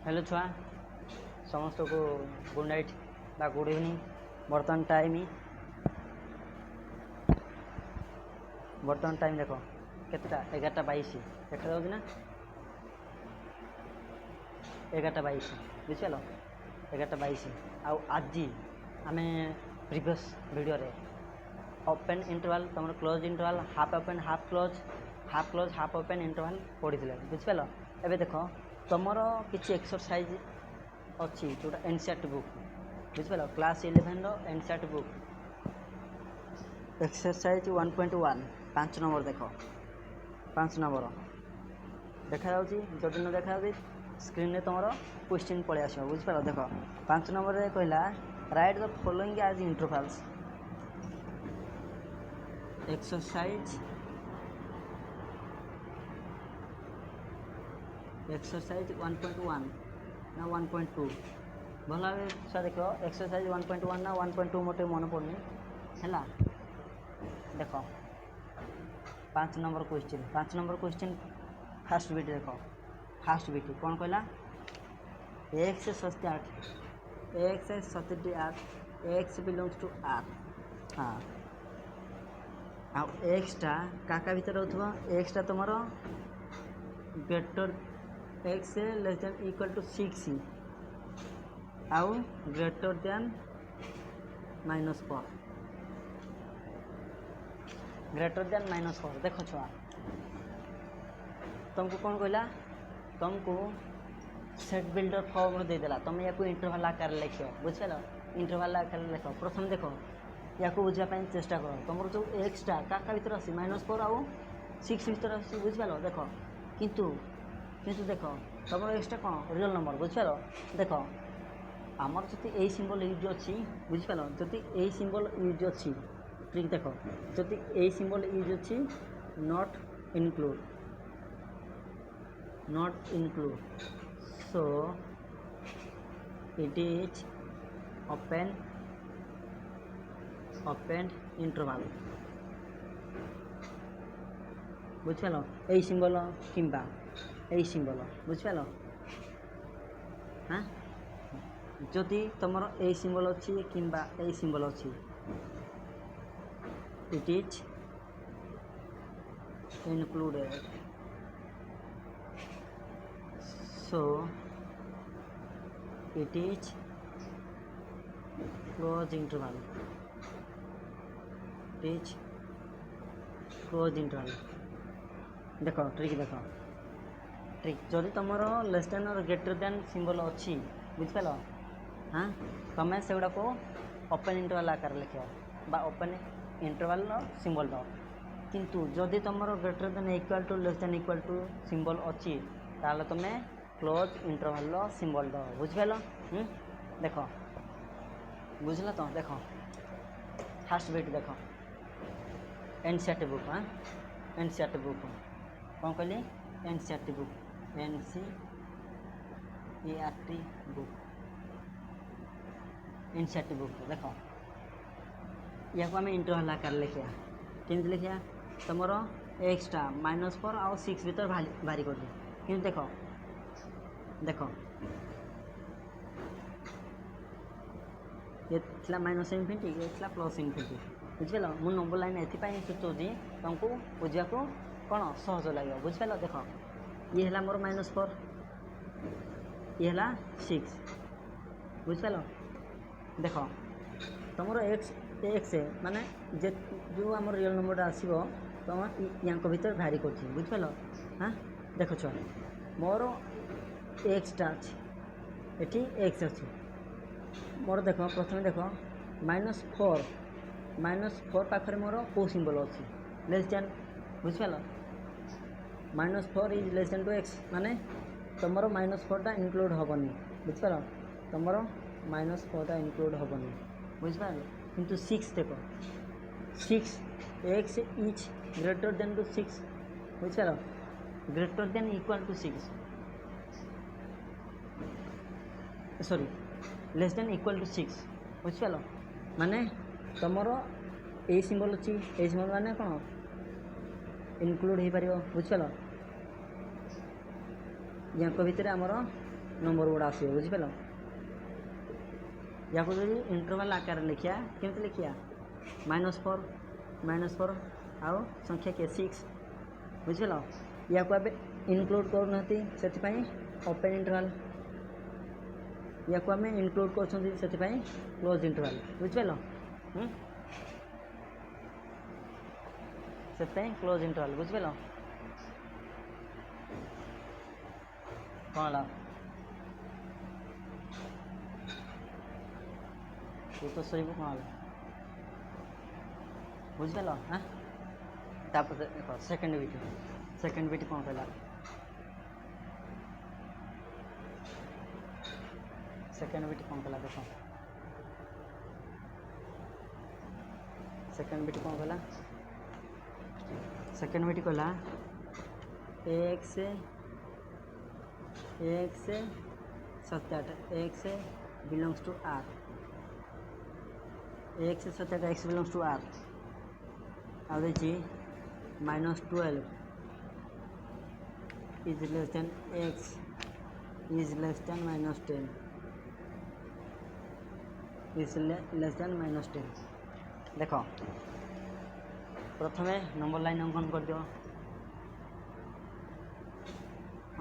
Hello छुआ समस्त को गुड नाइट बा गुड इवनिंग। बर्तमान टाइम देख केतटा 11:22 केटा जाऊँ ना 11:22 बुझिपाल 11:22 आज आम प्रिवियस वीडियो रे ओपन इंटरवल तुम close interval half open half close half open interval पढ़ी बुझिपाल। एबे देख तुमर किसी एक्सरसाइज अच्छी जोटा एनसीईआरटी बुक बुझिपाल class 11 NCERT book exercise 1.1 5 number देख 5 नंबर देखा जदि न देखा स्क्रीन में तुम क्वेश्चन पलि आस बुझिपाल। देख 5 नंबर रे कहला write the following as intervals exercise 1.1 ना 1.2 भल भाव छुआ देख एक्सरसाइज 1.1 ना 1.2 मोटे मन पड़नी है। देख 5 नंबर क्वेश्चन फास्ट बीट देख फास्ट बीट कौन कहला x 8 x belongs to R. हाँ आ एक्सटा काका भीतर रोथबो एक्सटा तुमर greater x less than equal to 6 आउ ग्रेटर देन -4 देख छुआ तुमको कौन कहला तुमको सेट बिल्डर फॉर्म देदेला तुम या इंटरवल आकार लिख बुझल इंटरवल आकार लिख प्रथम देख या बुझापी चेष्टा कर तुम जो एक्सटा का भर आस -4 आउ 6 भर आस बुझिपाल। देख किंतु देख तुम एक्सटा कौन रियल नंबर बुझिपाल। देख आमर जदि यही सिंबल यूज अच्छी बुझिपाल जदि यही सिंबल यूज अच्छी ठीक देख जदि यही सिंबल यूज अच्छी not include so it is open interval बुझिपाल यही सिंबल किंबा यही सिंबल बुझिपाल। हाँ जदि तुम यही सिंबल अच्छी किंबा यही सिंबल अच्छी it is included so it is closed interval देख ट्रिक देख ट्रिक जदि तुम लेस देन और ग्रेटर देन सिंबल अच्छी बुझिपाल। हाँ तुम से गुड़ा को ओपन इंटरवल आकार लिख ओपन इंटरवल सिंबल दो किंतु जदि तुम greater than equal to less than equal to symbol अच्छी ताल तुम क्लोज इंटरवल सिंबल दो बुझिपाल। देख बुझल तो देख फास्ट बीट देख एनसीईआरटी बुक। हाँ एनसीईआरटी बुक कौन कहली एनसीईआरटी बुक एनसीईआरटी बुक देख या आम इंटरवल आकार लिखा कि लिखा तुम एक्सटा -4 आउ 6 भर बाहरी कर कि देख ये थी -इनफिनिटी ये थी +इनफिनिटी बुझिपाल। मु नंबर लाइन एपाई सूचौची तुमको बुझा को कौन सहज लगे बुझिपाल। देख ये है मोर -4 ये है 6 बुझिपाल। देख तुम एक्स माने जो आम रियल नंबर आसो तुम या भर भारी कर बुझिपाल। हाँ देख छुआ मोर एक्सटा अच्छी एक्स अच्छी मोर देख प्रथम देख -4 पाखे मोर कौ सिंबल अच्छी लेस देन बुझिपाल -4 is less than to x माने तुम -4टा इनक्लूड हेनी बुझिपाल तुम -4टा इनक्लूड हेनी बुझिपाल। किंतु 6 देख 6 x is greater than to 6 बुझिपाल greater than equal to 6 sorry less than equal to 6 बुझिपाल माने तुम यही सिंबल अच्छी यही सिंबल माने कौन इनक्लूड हो पार बुझिपाल या भितर आमर नंबर गुड़ा आस बुझिपार या जो इंटरवाल आकार लिखिया केमती लिखिया -4 आउ संख्या के 6 बुझिपार या को इनक्लूड करना से ओपन इंटरवाल या को आम इनक्लूड कर क्लोज इंटरवाल बुझिपार से क्लोज इंटरवाल बुझिपार कौन तू तो शोब कौन बुझिपार हाँ तापर देख सेकेंड बिट कौन कहला सेकेंड बिट कौन कहला देख सेकेंड बिट कौन कहला सेकेंड बिट कहला एक से 87 एक से बिलोंग्स टू आर 1 से 87 एक्स बिलोंग्स टू आर आ देखिए -12 is less then x is less then -10 is less then -10 देख प्रथमे नंबर लाइन अंकन कर दियो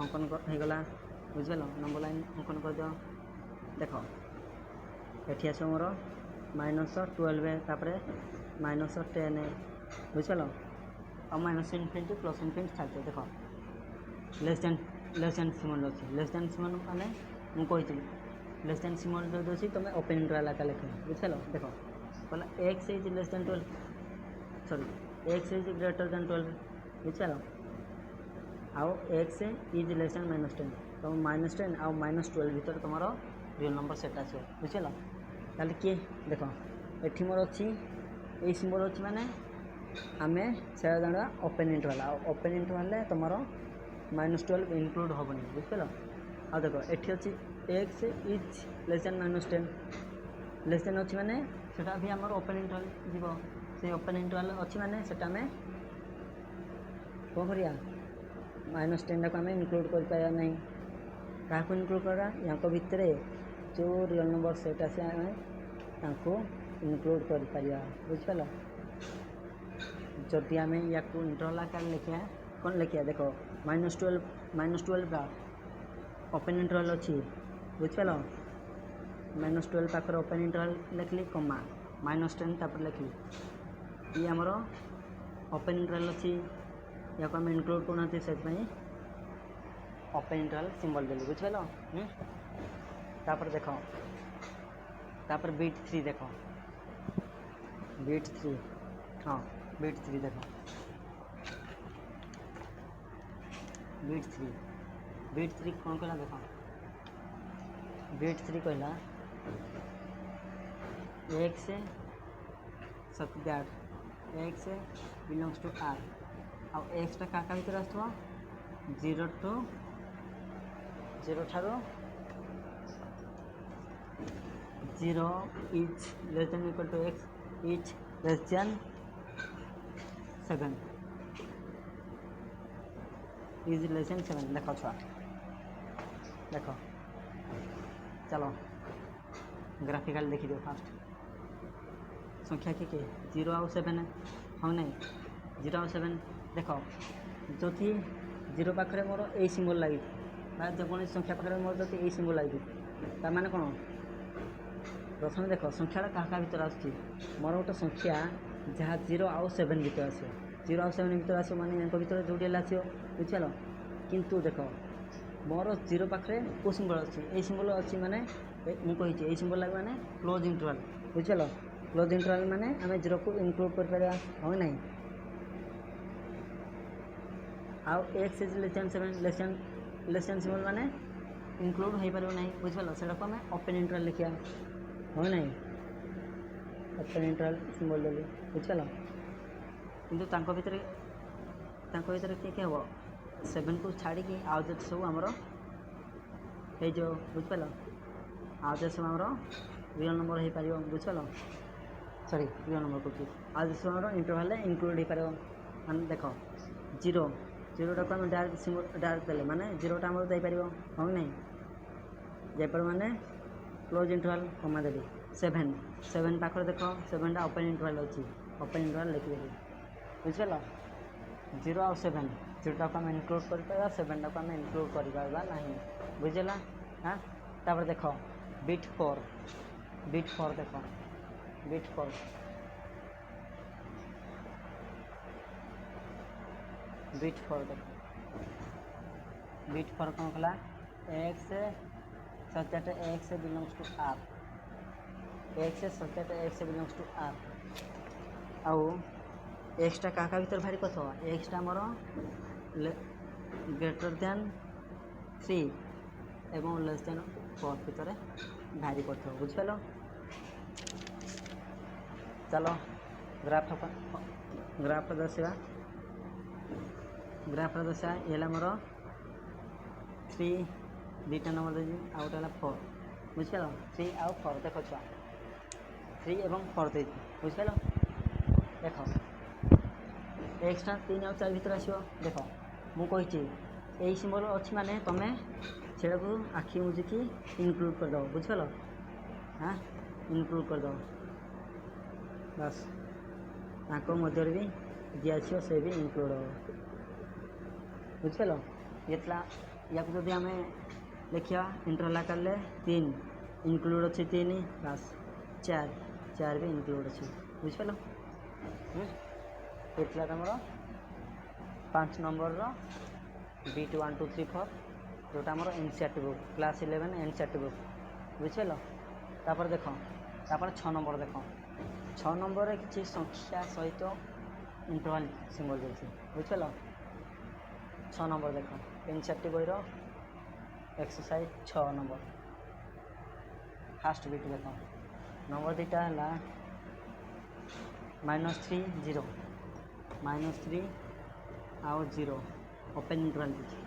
अंकन होगला बुझल नंबर लाइन अंकन कर दियो देख ये आस मोर -12 तापर -10 बुझल और माइनस इनफिनिटी प्लस इनफिनिटी छाड़ देख लेस देन सिमल अच्छे लेस देन सिमल माने मुझे लेस देन सिमल जो अच्छी तुम ओपन इंटरवल आका लिख बुझल देख कहला x is less then 12 sorry x is greater then 12 बुझल आउ एक्स इज लेस देन -10 तो -10 आउ -12 भितर तुम रियल नंबर सेट आस बुझल ताले किए देख ये मोर अच्छी ये सिंबल अच्छी माने आम से जाना ओपन इंटरवल ओपन इंटरवल तुम -12 इनक्लूड हेनी बुझिपार आ देख ये अच्छी x is less then -10 less than अच्छी माने सेटा भी आम ओपन इंटरवल जीव से ओपन इंटरवल अच्छी माने सेटा आम कौन करिया -10 टाक आम इनक्लूड कर पाया नहीं क्या इनक्लूड करा या भितर जो रियल नंबर सेट आसे आम इनक्लूड कर पारिया बुझिपार जदि आम या इंटरवल आकार लिखा कौन लिखा देख -12 का ओपन इंटरवल अच्छी बुझिपार -12 पाखर ओपन इंटरवल लिखली कमा -10 तापर लिखली ये आमर ओपन इंटरवल अच्छी या को आम इनक्लूड करना से ओपन इंटरवल सिंबल देली बुझिपार तापर देख तापर बीट 3 देख बीट 3 हाँ बीट 3 देख बीट 3 कौन कहला देख बीट 3 कहला 1 से 87 एक्स बिलोंग्स टू आर आ एक्सटा क्या भितर आसो 0 टू 0 ठारो 0 is less than equal to x is less than 7 is less than 7 देख छुआ देख चलो ग्राफिकल देखी दो फास्ट संख्या के 0 आउ 7 हाँ नहीं 0 आउ 7 देख जो 0 पाखे मोर ये सिंबल लगी जेको संख्या पाखे मोर जो ये सिंबल लगी तार कौन प्रथम देख संख्या क्या भितर आस मोर गोटे संख्या जहाँ 0 आउ 7 भितर आस 0 आउ 7 भितर आस माने भितर जो आस बुझल किंतु देख मोर 0 पाखे कौ सिंबल अच्छी ये सिंबल अच्छी माने मुझे ये सिंबल लगे माने क्लोज इंटरवल बुझल क्लोज इंटरवल माने आम 0 को इनक्लूड कर पारा हाँ नहीं आउ x is less than 7 less than symbol माने इनक्लूड हो पार ना बुझल से आम ओपन इंटरवल लिखा हाँ नहीं ओपन इंटरवल सिंबल देली बुझल किंतु तांको भितर किए हम 7 को छाड़ी आउ जो सब आमर हो बुझिपार आउ जो सब आमर रियल नंबर हो पार बुझल सॉरी रियल नंबर कौन आज जो सब आमर इंटरवल इनक्लूड हो पार मान देख 0 टाक आम डायरेक्ट सिंबल डायरेक्ट देले माने 0टा आमर जापर हाँ नहीं जेपर माने क्लोज इंटरवल कमा देली 7 पाखर देख 7 टा ओपन इंटरवल अच्छी ओपन इंटरवल लिखिदेली बुझल 0 और 7 0 को आम इनक्लूड कर 7 को आम इनक्लूड कर बुझला हाँ तापर देख बिट 4 देख बिट 4 देख बिट 4 कौन कला X subject x belongs to R x subject x belongs to R आउ एक्सटा काका भीतर भारी कथ एक्सटा मोर ग्रेटर दैन 3 एवं लेस दैन 4 भितर भारी कथ बुझिपाल चलो ग्राफ दर्शा ये मोर 3 दुईटा नंबर देजी आउ गोटे 4 बुझिपाल 3 आउ 4 देख छुआ 3 एवं 4 दे बुझिपाल देख एक्सटा 3 आउ 4 भितर आसो देख मुझे यही सिंबल अच्छी माने तुम से आखि मुझिकी इनक्लूड करदेव बुझिपाल हाँ इनक्लूड करदेव बस ताको मध्य भी जी आसो से भी इनक्लूड हो बुझिपाल या जदि आम लिखा इंटरवल आकार 3 इनक्लूड अच्छी 3 बस 4 भी इनक्लूड अच्छी बुझिपाल ये तुम 5 नंबर बीट 1 2 3 4 जोटा मोर NCERT book class 11 NCERT book बुझिपाल तापर देख तापर 6 नंबर देख 6 नंबर किसी संख्या सहित इंटरवल सिंबल देती बुझिपाल 6 नंबर देख एनसीईआरटी बईर एक्सरसाइज 6 नंबर फास्ट बीट देख नंबर दुईटा है -3 0 आउ 0 ओपन इंटरवल दीजिए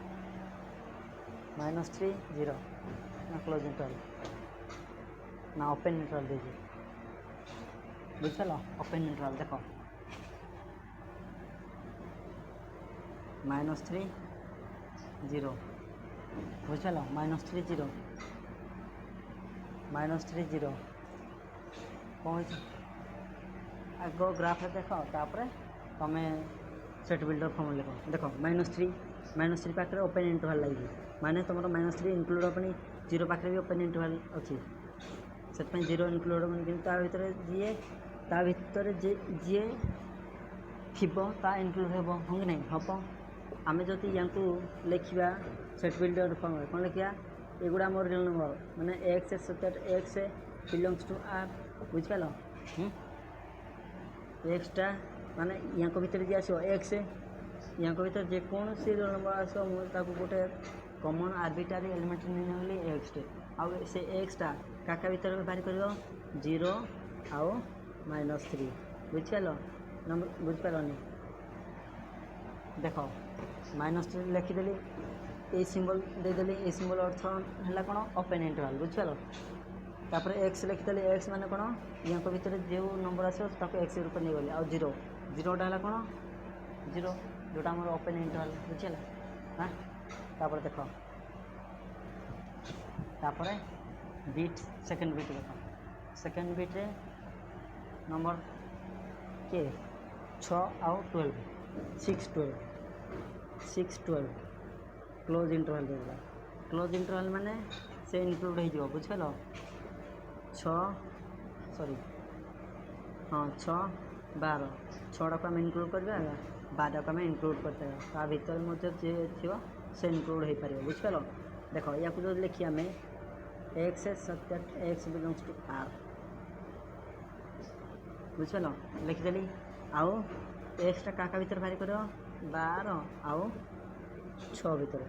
-3 0 ना क्लोज इंटरवल ना ओपन इंटरवल दीजिए बुझल ओपन इंटरवल देख -3 0 बुझल -3 0 कौन आग ग्राफ देख तापर तुम सेट बिल्डर फॉर्म लिख देख -3 पाखे ओपन इंटरवल लगे माने तुम -3 इनक्लूड होनी 0 पाखे भी ओपन इंटरवल अच्छी से 0 इनक्लूड होनी कि ता भीतर जी थी ता इनक्लूड हम कि नहीं हम आम जदि या लिखा सेट बिल्डर फॉर्म कौन लिखा एगुड़ा मोर रियल नंबर माने x subject x belongs to R बुझिपाल एक्सटा माने या भीतर जी आसो एक्स या भीतर जेकोसी रियल नंबर आसो मुझे गोटे कमन आर्बिट्रारी एलिमेंट नहीं एक्स टे आउ से एक्सटा काका भीतर बाहर कर 0 आउ -3 बुझिपाल नंबर बुझिपालनी देख -3 लिखिदेली ए सिंबल देदेली ए सिंबल अर्थ है कौन ओपन इंटरवल बुझिपाल तापर एक्स लिखिदेली एक्स माने कौन या भीतर जो नंबर आसो एक्स रूप नहीं गली आउ 0टा है कौन 0 जोटा मोर ओपन इंटरवल बुझिल हाँ तापर देख तापर बीट सेकेंड बीट देख सेकेंड बीट रे नंबर के 6 आउ 12 6 12 क्लोज इंटरवल देला क्लोज इंटरवल माने से इनक्लूड हो बुझल 6 सॉरी हाँ 6 12 6टा को आम इनक्लूड करवा 12 को आम इनक्लूड करते ता भीतर मध्य जी थी से इनक्लूड हो पार बुझल देख या जो लिखिए आम x subject x belongs to R बुझल लिखिदेली आउ एक्सटा काका भीतर बाहर कर 12 आउ 6 भीतर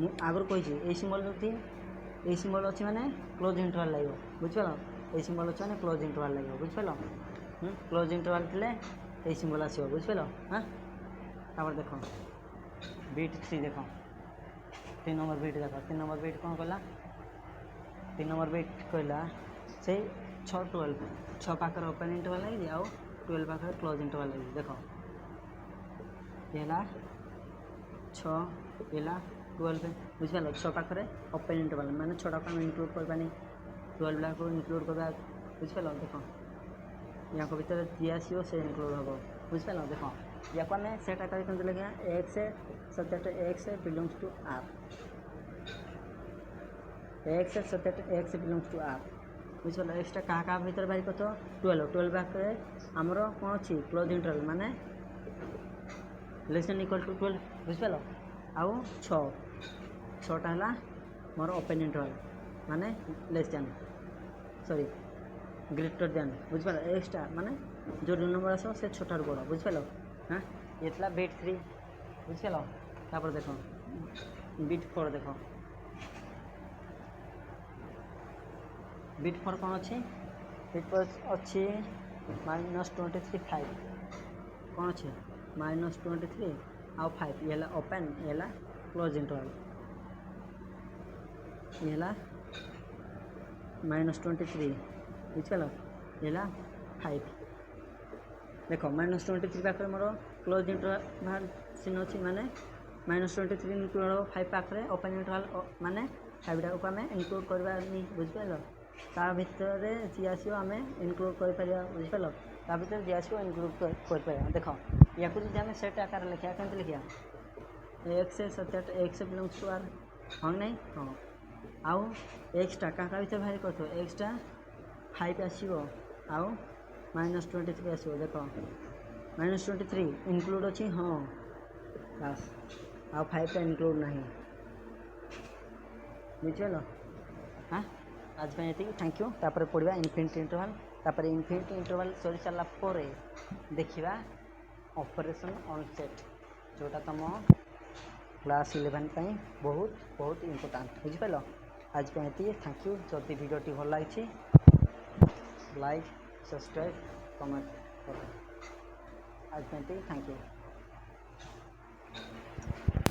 मु आगर कही ये सिंबल थी ये सिंबल अच्छी माने क्लोज इंटरवल लगे बुझल ये सिंबल अच्छे माने क्लोज इंटरवल लगे बुझल क्लोज इंटरवल थे ये सिंबल आसो बुझल हाँ तापर देख बीट 3 देख 3 नंबर बीट देख 3 नंबर बीट कौन कला 3 नंबर बीट कहला से 6 12 6 पाखर ओपन इंटरवल लगे आउ 12 पाखर क्लोज इंटरवल लगे देख ये 6 ये 12 बुझिपाल 6 पाखे ओपन इंटरवल माने 6टा को इनक्लूड करबानी 12 को इनक्लूड करबा बुझिपाल देख या भीतर जी आसो से इनक्लूड हम बुझिपाल देख या को आम सेटा कर लिखा x subject x belongs to R x subject x belongs to R बुझिपाल एक्सटा क्या भीतर बाहर कर 12 पाखे आमर कौन अच्छी क्लोज इंटरवल माने लेस देन इक्वल टू 12 बुझिपाल आउ 6टा है मोर ओपन इंटरवल माने less than sorry greater than बुझिपाल एक्सटा माने जो नंबर आस से छोटार बड़ बुझिपाल हाँ ये बिट 3 बुझिपाल तापर देख बिट 4 देख बिट 4 कौन अच्छी बिट 4 अच्छी -23 5 कौन अच्छे -23 आउ 5 ये ओपन ये क्लोज इंटरवल ये -23 बुझिपाल ये 5 देख -23 पाखे मोर क्लोज इंटरवल सीन अच्छी माने -23 इनक्लूड 5 पाखे ओपन इंटरवल माने 5टा को आम इनक्लूड करवा बुझिपाल ता भितर जी आसो आम इनक्लूड कर बुझिपाल ता भितर जी आसो इनक्लूड कर देख या जो आम सेट आकार लिखा के लिखा x subject x belongs to R हाँ नहीं हाँ आउ एक्सटा क्या भीतर बाहर कर एक्सटा 5 आसो आउ -23 आसो देख -23 इनक्लूड अच्छी हाँ बस आउ 5टा इनक्लूड नहीं बुझल हाँ आज ये थैंक यू तापर पढ़ा इनफिनिटी इंटरवल तापर इनफिनिटी इंटरवल सरी सारा पर देखा ऑपरेशन ऑन सेट जोटा तुम क्लास 11 बहुत बहुत इम्पोर्टाट बुझिपाल आज ये थैंक यू जदि भिडियोटी भल लगी लाइक सब्सक्राइब कमेंट कर आज थैंक यू।